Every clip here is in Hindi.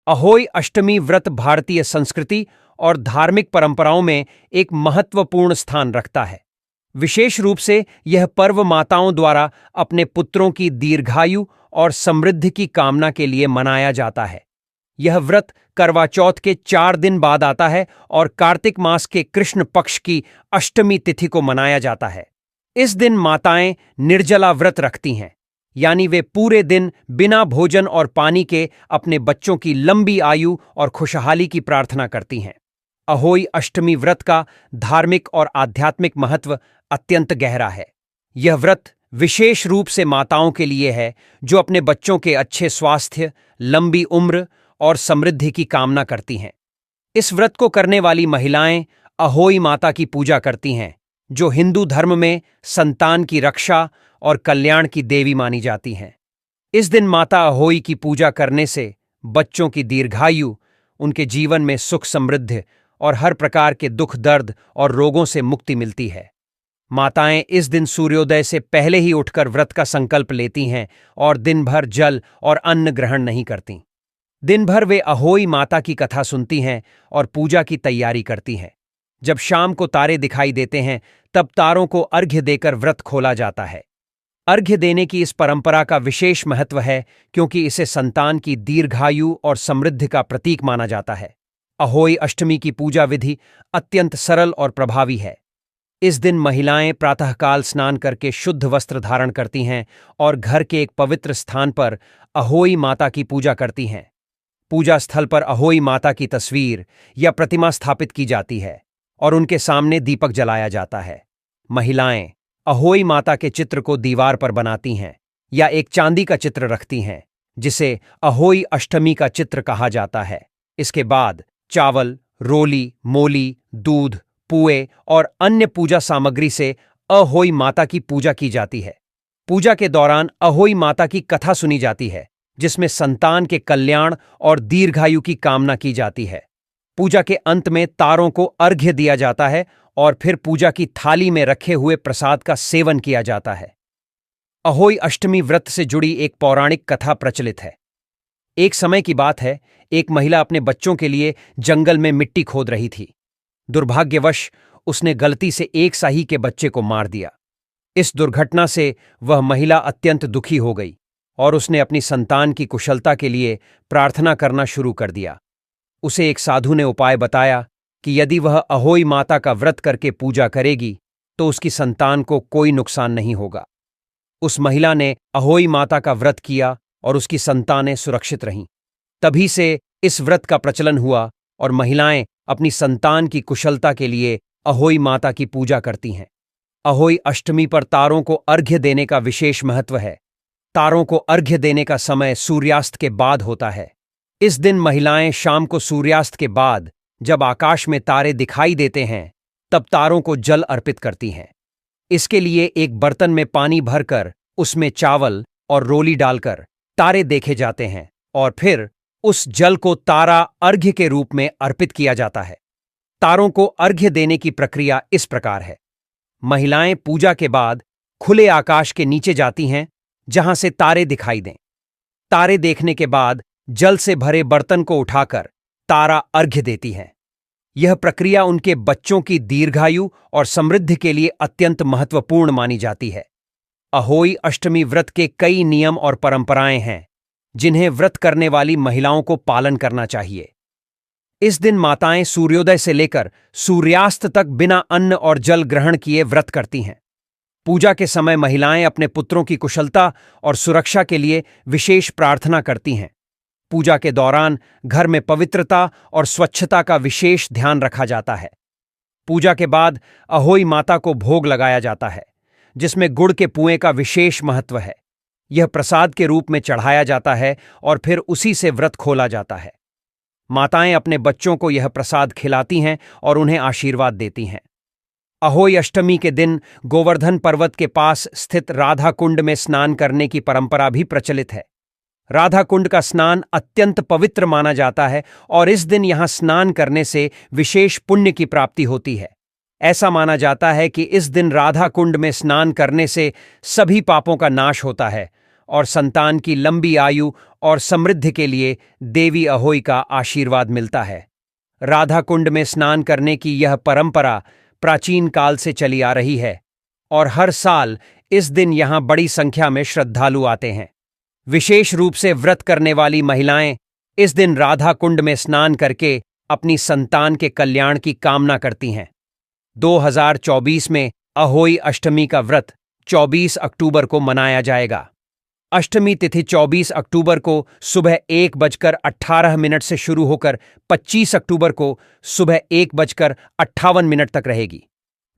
अहोई अष्टमी व्रत भारतीय संस्कृति और धार्मिक परंपराओं में एक महत्वपूर्ण स्थान रखता है। विशेष रूप से यह पर्व माताओं द्वारा अपने पुत्रों की दीर्घायु और समृद्धि की कामना के लिए मनाया जाता है। यह व्रत करवा चौथ के 4 दिन बाद आता है और कार्तिक मास के कृष्ण पक्ष की अष्टमी तिथि को मनाया जाता है। इस दिन माताएं निर्जला व्रत रखती हैं, यानी वे पूरे दिन बिना भोजन और पानी के अपने बच्चों की लंबी आयु और खुशहाली की प्रार्थना करती हैं। अहोई अष्टमी व्रत का धार्मिक और आध्यात्मिक महत्व अत्यंत गहरा है। यह व्रत विशेष रूप से माताओं के लिए है जो अपने बच्चों के अच्छे स्वास्थ्य, लंबी उम्र और समृद्धि की कामना करती हैं। इस व्रत को करने वाली महिलाएं अहोई माता की पूजा करती हैं, जो हिंदू धर्म में संतान की रक्षा और कल्याण की देवी मानी जाती हैं। इस दिन माता अहोई की पूजा करने से बच्चों की दीर्घायु, उनके जीवन में सुख समृद्धि और हर प्रकार के दुख दर्द और रोगों से मुक्ति मिलती है। माताएं इस दिन सूर्योदय से पहले ही उठकर व्रत का संकल्प लेती हैं और दिन भर जल और अन्न ग्रहण नहीं करती। दिन भर वे अहोई माता की कथा सुनती हैं और पूजा की तैयारी करती हैं। जब शाम को तारे दिखाई देते हैं, तब तारों को अर्घ्य देकर व्रत खोला जाता है। अर्घ्य देने की इस परंपरा का विशेष महत्व है क्योंकि इसे संतान की दीर्घायु और समृद्धि का प्रतीक माना जाता है। अहोई अष्टमी की पूजा विधि अत्यंत सरल और प्रभावी है। इस दिन महिलाएं प्रातःकाल स्नान करके शुद्ध वस्त्र धारण करती हैं और घर के एक पवित्र स्थान पर अहोई माता की पूजा करती हैं। पूजा स्थल पर अहोई माता की तस्वीर या प्रतिमा स्थापित की जाती है और उनके सामने दीपक जलाया जाता है। महिलाएं अहोई माता के चित्र को दीवार पर बनाती हैं या एक चांदी का चित्र रखती हैं, जिसे अहोई अष्टमी का चित्र कहा जाता है। इसके बाद चावल, रोली, मोली, दूध, पुए और अन्य पूजा सामग्री से अहोई माता की पूजा की जाती है। पूजा के दौरान अहोई माता की कथा सुनी जाती है, जिसमें संतान के कल्याण और दीर्घायु की कामना की जाती है। पूजा के अंत में तारों को अर्घ्य दिया जाता है और फिर पूजा की थाली में रखे हुए प्रसाद का सेवन किया जाता है। अहोई अष्टमी व्रत से जुड़ी एक पौराणिक कथा प्रचलित है। एक समय की बात है, एक महिला अपने बच्चों के लिए जंगल में मिट्टी खोद रही थी। दुर्भाग्यवश उसने गलती से एक साही के बच्चे को मार दिया। इस दुर्घटना से वह महिला अत्यंत दुखी हो गई और उसने अपनी संतान की कुशलता के लिए प्रार्थना करना शुरू कर दिया। उसे एक साधु ने उपाय बताया कि यदि वह अहोई माता का व्रत करके पूजा करेगी तो उसकी संतान को कोई नुकसान नहीं होगा। उस महिला ने अहोई माता का व्रत किया और उसकी संतानें सुरक्षित रहीं। तभी से इस व्रत का प्रचलन हुआ और महिलाएं अपनी संतान की कुशलता के लिए अहोई माता की पूजा करती हैं। अहोई अष्टमी पर तारों को अर्घ्य देने का विशेष महत्व है। तारों को अर्घ्य देने का समय सूर्यास्त के बाद होता है। इस दिन महिलाएं शाम को सूर्यास्त के बाद जब आकाश में तारे दिखाई देते हैं, तब तारों को जल अर्पित करती हैं। इसके लिए एक बर्तन में पानी भरकर उसमें चावल और रोली डालकर तारे देखे जाते हैं और फिर उस जल को तारा अर्घ्य के रूप में अर्पित किया जाता है। तारों को अर्घ्य देने की प्रक्रिया इस प्रकार है। महिलाएं पूजा के बाद खुले आकाश के नीचे जाती हैं, जहां से तारे दिखाई दें। तारे देखने के बाद जल से भरे बर्तन को उठाकर तारा अर्घ्य देती हैं। यह प्रक्रिया उनके बच्चों की दीर्घायु और समृद्धि के लिए अत्यंत महत्वपूर्ण मानी जाती है। अहोई अष्टमी व्रत के कई नियम और परंपराएं हैं, जिन्हें व्रत करने वाली महिलाओं को पालन करना चाहिए। इस दिन माताएं सूर्योदय से लेकर सूर्यास्त तक बिना अन्न और जल ग्रहण किए व्रत करती हैं। पूजा के समय महिलाएं अपने पुत्रों की कुशलता और सुरक्षा के लिए विशेष प्रार्थना करती हैं। पूजा के दौरान घर में पवित्रता और स्वच्छता का विशेष ध्यान रखा जाता है। पूजा के बाद अहोई माता को भोग लगाया जाता है, जिसमें गुड़ के पुए का विशेष महत्व है। यह प्रसाद के रूप में चढ़ाया जाता है और फिर उसी से व्रत खोला जाता है। माताएं अपने बच्चों को यह प्रसाद खिलाती हैं और उन्हें आशीर्वाद देती हैं। अहोई अष्टमी के दिन गोवर्धन पर्वत के पास स्थित राधा कुंड में स्नान करने की परंपरा भी प्रचलित है। राधा कुंड का स्नान अत्यंत पवित्र माना जाता है और इस दिन यहां स्नान करने से विशेष पुण्य की प्राप्ति होती है। ऐसा माना जाता है कि इस दिन राधा कुंड में स्नान करने से सभी पापों का नाश होता है और संतान की लंबी आयु और समृद्धि के लिए देवी अहोई का आशीर्वाद मिलता है। राधा कुंड में स्नान करने की यह परंपरा प्राचीन काल से चली आ रही है और हर साल इस दिन यहां बड़ी संख्या में श्रद्धालु आते हैं। विशेष रूप से व्रत करने वाली महिलाएं इस दिन राधा कुंड में स्नान करके अपनी संतान के कल्याण की कामना करती हैं। 2024 में अहोई अष्टमी का व्रत 24 अक्टूबर को मनाया जाएगा। अष्टमी तिथि 24 अक्टूबर को सुबह 1:18 से शुरू होकर 25 अक्टूबर को सुबह 1:58 तक रहेगी।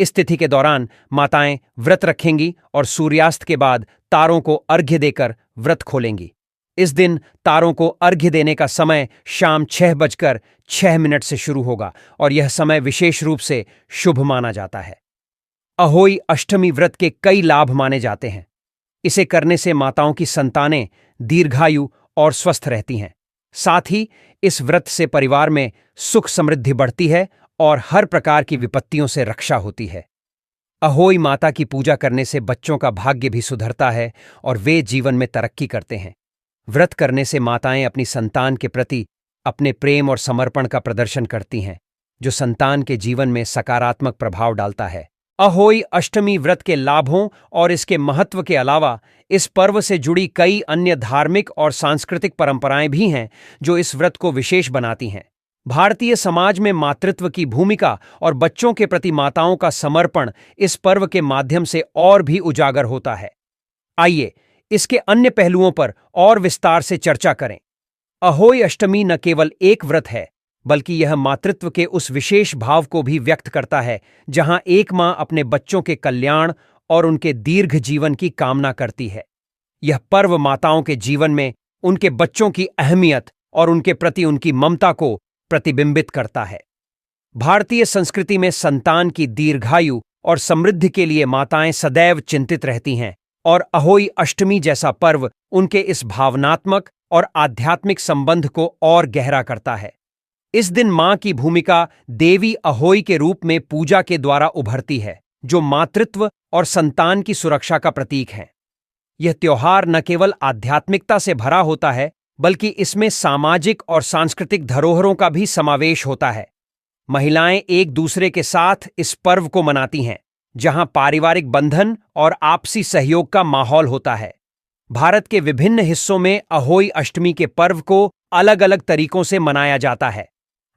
इस तिथि के दौरान माताएं व्रत रखेंगी और सूर्यास्त के बाद तारों को अर्घ्य देकर व्रत खोलेंगी। इस दिन तारों को अर्घ्य देने का समय शाम 6:06 से शुरू होगा और यह समय विशेष रूप से शुभ माना जाता है। अहोई अष्टमी व्रत के कई लाभ माने जाते हैं। इसे करने से माताओं की संतानें दीर्घायु और स्वस्थ रहती हैं। साथ ही इस व्रत से परिवार में सुख समृद्धि बढ़ती है और हर प्रकार की विपत्तियों से रक्षा होती है। अहोई माता की पूजा करने से बच्चों का भाग्य भी सुधरता है और वे जीवन में तरक्की करते हैं। व्रत करने से माताएं अपनी संतान के प्रति अपने प्रेम और समर्पण का प्रदर्शन करती हैं, जो संतान के जीवन में सकारात्मक प्रभाव डालता है। अहोई अष्टमी व्रत के लाभों और इसके महत्व के अलावा इस पर्व से जुड़ी कई अन्य धार्मिक और सांस्कृतिक परंपराएं भी हैं जो इस व्रत को विशेष बनाती हैं। भारतीय समाज में मातृत्व की भूमिका और बच्चों के प्रति माताओं का समर्पण इस पर्व के माध्यम से और भी उजागर होता है। आइए इसके अन्य पहलुओं पर और विस्तार से चर्चा करें। अहोई अष्टमी न केवल एक व्रत है, बल्कि यह मातृत्व के उस विशेष भाव को भी व्यक्त करता है जहां एक मां अपने बच्चों के कल्याण और उनके दीर्घ जीवन की कामना करती है। यह पर्व माताओं के जीवन में उनके बच्चों की अहमियत और उनके प्रति उनकी ममता को प्रतिबिंबित करता है। भारतीय संस्कृति में संतान की दीर्घायु और समृद्धि के लिए माताएं सदैव चिंतित रहती हैं और अहोई अष्टमी जैसा पर्व उनके इस भावनात्मक और आध्यात्मिक संबंध को और गहरा करता है। इस दिन मां की भूमिका देवी अहोई के रूप में पूजा के द्वारा उभरती है, जो मातृत्व और संतान की सुरक्षा का प्रतीक है। यह त्योहार न केवल आध्यात्मिकता से भरा होता है, बल्कि इसमें सामाजिक और सांस्कृतिक धरोहरों का भी समावेश होता है। महिलाएं एक दूसरे के साथ इस पर्व को मनाती हैं, जहां पारिवारिक बंधन और आपसी सहयोग का माहौल होता है। भारत के विभिन्न हिस्सों में अहोई अष्टमी के पर्व को अलग अलग तरीकों से मनाया जाता है।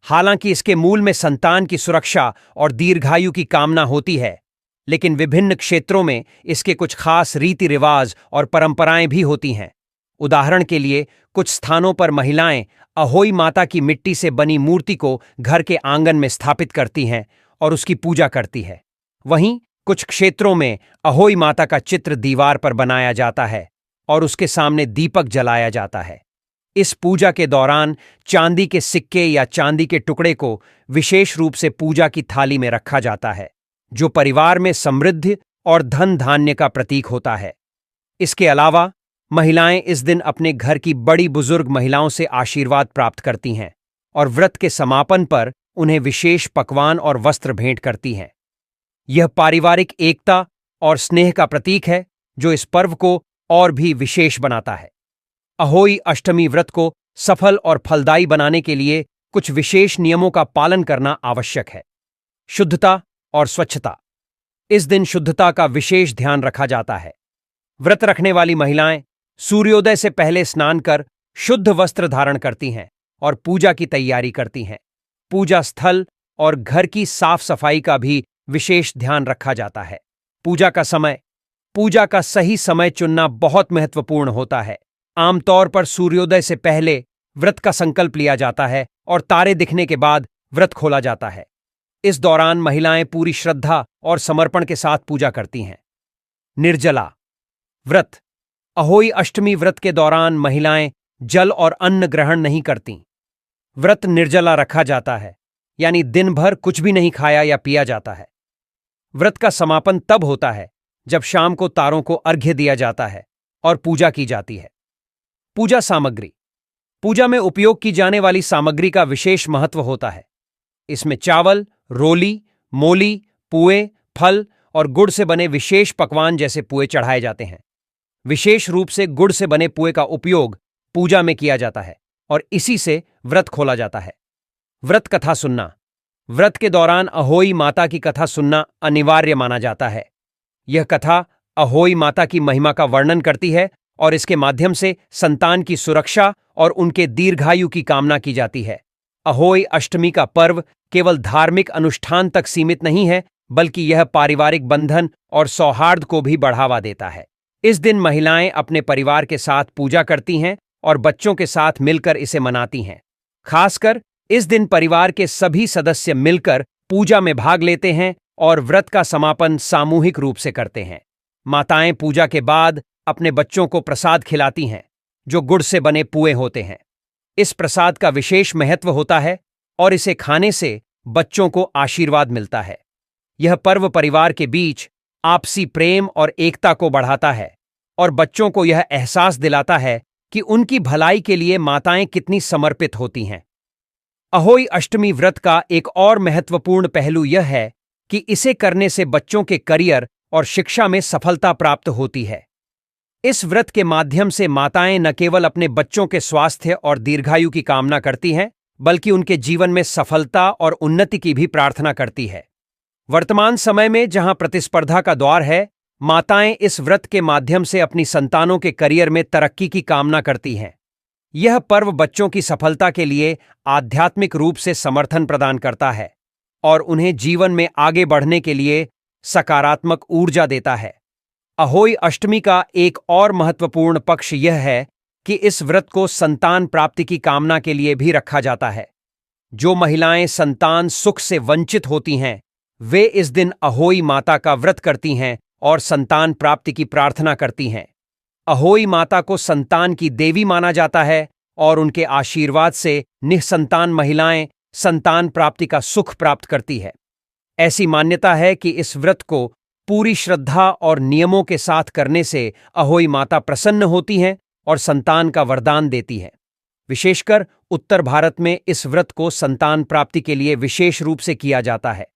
हालांकि इसके मूल में संतान की सुरक्षा और दीर्घायु की कामना होती है, लेकिन विभिन्न क्षेत्रों में इसके कुछ खास रीति रिवाज और परंपराएं भी होती हैं। उदाहरण के लिए, कुछ स्थानों पर महिलाएं अहोई माता की मिट्टी से बनी मूर्ति को घर के आंगन में स्थापित करती हैं और उसकी पूजा करती है। वहीं कुछ क्षेत्रों में अहोई माता का चित्र दीवार पर बनाया जाता है और उसके सामने दीपक जलाया जाता है। इस पूजा के दौरान चांदी के सिक्के या चांदी के टुकड़े को विशेष रूप से पूजा की थाली में रखा जाता है, जो परिवार में समृद्धि और धन धान्य का प्रतीक होता है। इसके अलावा महिलाएं इस दिन अपने घर की बड़ी बुजुर्ग महिलाओं से आशीर्वाद प्राप्त करती हैं और व्रत के समापन पर उन्हें विशेष पकवान और वस्त्र भेंट करती हैं। यह पारिवारिक एकता और स्नेह का प्रतीक है, जो इस पर्व को और भी विशेष बनाता है। अहोई अष्टमी व्रत को सफल और फलदायी बनाने के लिए कुछ विशेष नियमों का पालन करना आवश्यक है। शुद्धता और स्वच्छता। इस दिन शुद्धता का विशेष ध्यान रखा जाता है। व्रत रखने वाली महिलाएं सूर्योदय से पहले स्नान कर शुद्ध वस्त्र धारण करती हैं और पूजा की तैयारी करती हैं। पूजा स्थल और घर की साफ सफाई का भी विशेष ध्यान रखा जाता है। पूजा का सही समय चुनना बहुत महत्वपूर्ण होता है। आमतौर पर सूर्योदय से पहले व्रत का संकल्प लिया जाता है और तारे दिखने के बाद व्रत खोला जाता है। इस दौरान महिलाएं पूरी श्रद्धा और समर्पण के साथ पूजा करती हैं। निर्जला व्रत। अहोई अष्टमी व्रत के दौरान महिलाएं जल और अन्न ग्रहण नहीं करतीं। व्रत निर्जला रखा जाता है, यानी दिन भर कुछ भी नहीं खाया या पिया जाता है। व्रत का समापन तब होता है जब शाम को तारों को अर्घ्य दिया जाता है और पूजा की जाती है। पूजा सामग्री। पूजा में उपयोग की जाने वाली सामग्री का विशेष महत्व होता है। इसमें चावल, रोली, मोली, पुए, फल और गुड़ से बने विशेष पकवान जैसे पुए चढ़ाए जाते हैं। विशेष रूप से गुड़ से बने पुए का उपयोग पूजा में किया जाता है और इसी से व्रत खोला जाता है। व्रत कथा सुनना। व्रत के दौरान अहोई माता की कथा सुनना अनिवार्य माना जाता है। यह कथा अहोई माता की महिमा का वर्णन करती है और इसके माध्यम से संतान की सुरक्षा और उनके दीर्घायु की कामना की जाती है। अहोई अष्टमी का पर्व केवल धार्मिक अनुष्ठान तक सीमित नहीं है, बल्कि यह पारिवारिक बंधन और सौहार्द को भी बढ़ावा देता है। इस दिन महिलाएं अपने परिवार के साथ पूजा करती हैं और बच्चों के साथ मिलकर इसे मनाती हैं। खासकर इस दिन परिवार के सभी सदस्य मिलकर पूजा में भाग लेते हैं और व्रत का समापन सामूहिक रूप से करते हैं। माताएं पूजा के बाद अपने बच्चों को प्रसाद खिलाती हैं, जो गुड़ से बने पुए होते हैं। इस प्रसाद का विशेष महत्व होता है और इसे खाने से बच्चों को आशीर्वाद मिलता है। यह पर्व परिवार के बीच आपसी प्रेम और एकता को बढ़ाता है और बच्चों को यह एहसास दिलाता है कि उनकी भलाई के लिए माताएं कितनी समर्पित होती हैं। अहोई अष्टमी व्रत का एक और महत्वपूर्ण पहलू यह है कि इसे करने से बच्चों के करियर और शिक्षा में सफलता प्राप्त होती है। इस व्रत के माध्यम से माताएं न केवल अपने बच्चों के स्वास्थ्य और दीर्घायु की कामना करती हैं, बल्कि उनके जीवन में सफलता और उन्नति की भी प्रार्थना करती है। वर्तमान समय में जहां प्रतिस्पर्धा का दौर है, माताएं इस व्रत के माध्यम से अपनी संतानों के करियर में तरक्की की कामना करती हैं। यह पर्व बच्चों की सफलता के लिए आध्यात्मिक रूप से समर्थन प्रदान करता है और उन्हें जीवन में आगे बढ़ने के लिए सकारात्मक ऊर्जा देता है। अहोई अष्टमी का एक और महत्वपूर्ण पक्ष यह है कि इस व्रत को संतान प्राप्ति की कामना के लिए भी रखा जाता है। जो महिलाएं संतान सुख से वंचित होती हैं, वे इस दिन अहोई माता का व्रत करती हैं और संतान प्राप्ति की प्रार्थना करती हैं। अहोई माता को संतान की देवी माना जाता है और उनके आशीर्वाद से निःसंतान महिलाएं संतान प्राप्ति का सुख प्राप्त करती है। ऐसी मान्यता है कि इस व्रत को पूरी श्रद्धा और नियमों के साथ करने से अहोई माता प्रसन्न होती हैं और संतान का वरदान देती है। विशेषकर उत्तर भारत में इस व्रत को संतान प्राप्ति के लिए विशेष रूप से किया जाता है।